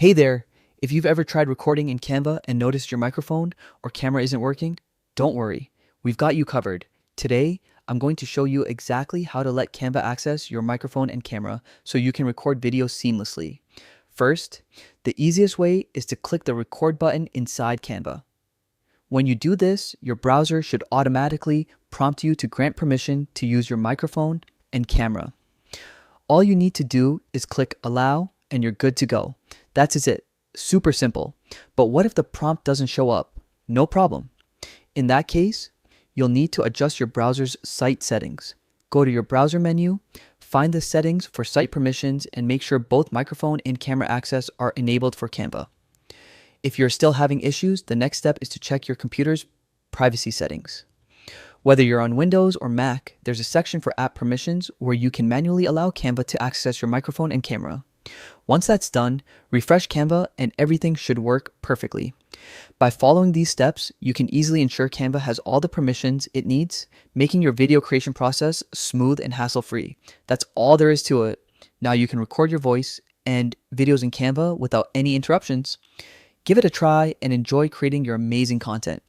Hey there! If you've ever tried recording in Canva and noticed your microphone or camera isn't working, don't worry. We've got you covered. Today, I'm going to show you exactly how to let Canva access your microphone and camera so you can record videos seamlessly. First, the easiest way is to click the record button inside Canva. When you do this, your browser should automatically prompt you to grant permission to use your microphone and camera. All you need to do is click Allow and you're good to go. That's it. Super simple. But what if the prompt doesn't show up? No problem. In that case, you'll need to adjust your browser's site settings. Go to your browser menu, find the settings for site permissions, and make sure both microphone and camera access are enabled for Canva. If you're still having issues, the next step is to check your computer's privacy settings. Whether you're on Windows or Mac, there's a section for app permissions where you can manually allow Canva to access your microphone and camera. Once that's done, refresh Canva and everything should work perfectly. By following these steps, you can easily ensure Canva has all the permissions it needs, making your video creation process smooth and hassle-free. That's all there is to it. Now you can record your voice and videos in Canva without any interruptions. Give it a try and enjoy creating your amazing content.